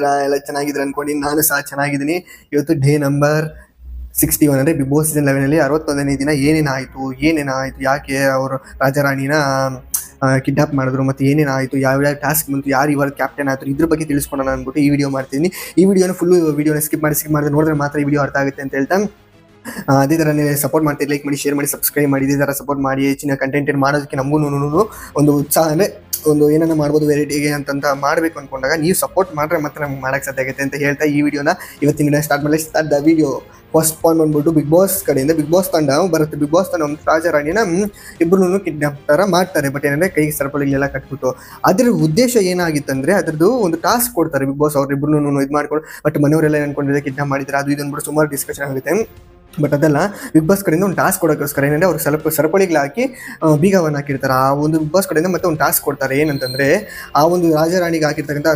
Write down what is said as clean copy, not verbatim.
ಹೇಗಿದ್ದೀರಾ? ಎಲ್ಲ ಚೆನ್ನಾಗಿದ್ದೀರಾ ಅನ್ಕೊಂಡು ನಾನು ಸಹ ಚೆನ್ನಾಗಿದ್ದೀನಿ. ಇವತ್ತು ಡೇ ನಂಬರ್ 61 ಅಂದರೆ ಬಿಗ್ ಬಾಸ್ ಸೀಸನ್ 11 ಅಲ್ಲಿ 61ನೇ ದಿನ. ಏನೇನಾಯಿತು, ಯಾಕೆ ಅವರು ರಾಜಾರಾಣಿನ ಕಿಡ್ನಾಪ್ ಮಾಡಿದ್ರು, ಮತ್ತು ಏನೇನಾಯಿತು, ಯಾವ್ಯಾವ ಟಾಸ್ಕ್ ಬಂತು, ಯಾರು ಇವಾಗ ಕ್ಯಾಪ್ಟನ್ ಆಯ್ತು, ಇದ್ರ ಬಗ್ಗೆ ತಿಳಿಸ್ಕೊಡೋಣ ಅಂದ್ಬಿಟ್ಟು ಈ ವಿಡಿಯೋ ಮಾಡ್ತೀನಿ. ಈ ವಿಡಿಯೋನ ವಿಡಿಯೋನ ಸ್ಕಿಪ್ ಮಾಡಿ ನೋಡಿದ್ರೆ ಮಾತ್ರ ಈ ವಿಡಿಯೋ ಅರ್ಥ ಆಗುತ್ತೆ ಅಂತ ಹೇಳ್ತಾ, ಅದೇ ಥರ ನೀವು ಸಪೋರ್ಟ್ ಮಾಡ್ತೀರಿ, ಲೈಕ್ ಮಾಡಿ, ಶೇರ್ ಮಾಡಿ, ಸಬ್ಸ್ಕ್ರೈಬ್ ಮಾಡಿ. ಇದೇ ಥರ ಸಪೋರ್ಟ್ ಮಾಡಿ. ಹೆಚ್ಚಿನ ಕಂಟೆಂಟ್ ಮಾಡೋದಕ್ಕೆ ನಮಗೂ ಒಂದು ಉತ್ಸಾಹ, ಅಂದರೆ ಒಂದು ಏನನ್ನ ಮಾಡ್ಬೋದು ವೆರೈಟಿಗೆ ಅಂತಂತ ಮಾಡಬೇಕು ಅಂದ್ಕೊಂಡಾಗ ನೀವು ಸಪೋರ್ಟ್ ಮಾಡಿದ್ರೆ ಮತ್ತೆ ನಮ್ಗೆ ಮಾಡೋಕ್ಕೆ ಸಾಧ್ಯ ಆಗುತ್ತೆ ಅಂತ ಹೇಳ್ತಾ ಈ ವಿಡಿಯೋನ ಇವತ್ತಿನ ದಿನ start the video. First point ಬಂದ್ಬಿಟ್ಟು ಬಿಗ್ ಬಾಸ್ ಕಡೆಯಿಂದ ಬಿಗ್ ಬಾಸ್ ತಂಡ ಬರುತ್ತೆ. ಬಿಗ್ ಬಾಸ್ ತಂಡ ಒಂದು ರಾಜಾರಾಣಿನ ಇಬ್ಬರೂ ಕಿಡ್ನಾಪ್ ಥರ ಮಾಡ್ತಾರೆ. ಬಟ್ ಏನಂದರೆ ಕೈಗೆ ಸರಪಳಿಗಳೆಲ್ಲ ಕಟ್ಬಿಟ್ಟು. ಅದ್ರ ಉದ್ದೇಶ ಏನಾಗಿತ್ತಂದರೆ ಅದರದ್ದು ಒಂದು ಟಾಸ್ಕ್ ಕೊಡ್ತಾರೆ ಬಿಗ್ ಬಾಸ್ ಅವ್ರಿಬ್ರು ಇದು ಮಾಡ್ಕೊಂಡು. ಬಟ್ ಮನೆಯವರೆಲ್ಲ ಅನ್ಕೊಂಡಿದ್ರೆ ಕಿಡ್ನಾಪ್ ಮಾಡಿದ್ದಾರೆ ಅದು ಇದು ಅಂದ್ಬಿಟ್ಟು ಸುಮಾರು ಡಿಸ್ಕಷನ್ ಆಗುತ್ತೆ. ಬಟ್ ಅದೆಲ್ಲ ಬಿಗ್ ಬಾಸ್ ಕಡೆಯಿಂದ ಒಂದು ಟಾಸ್ಕ್ ಕೊಡೋಕ್ಕೋಸ್ಕರ ಏನಂದರೆ ಅವ್ರು ಸರಪಳಿಗಳು ಹಾಕಿ ಬೀಗವನ್ನು ಹಾಕಿರ್ತಾರೆ. ಆ ಒಂದು ಬಿಗ್ ಬಾಸ್ ಕಡೆಯಿಂದ ಮತ್ತೆ ಒಂದು ಟಾಸ್ಕ್ ಕೊಡ್ತಾರೆ. ಏನಂತಂದರೆ ಆ ಒಂದು ರಾಜಾರಾಣಿಗೆ ಹಾಕಿರ್ತಕ್ಕಂಥ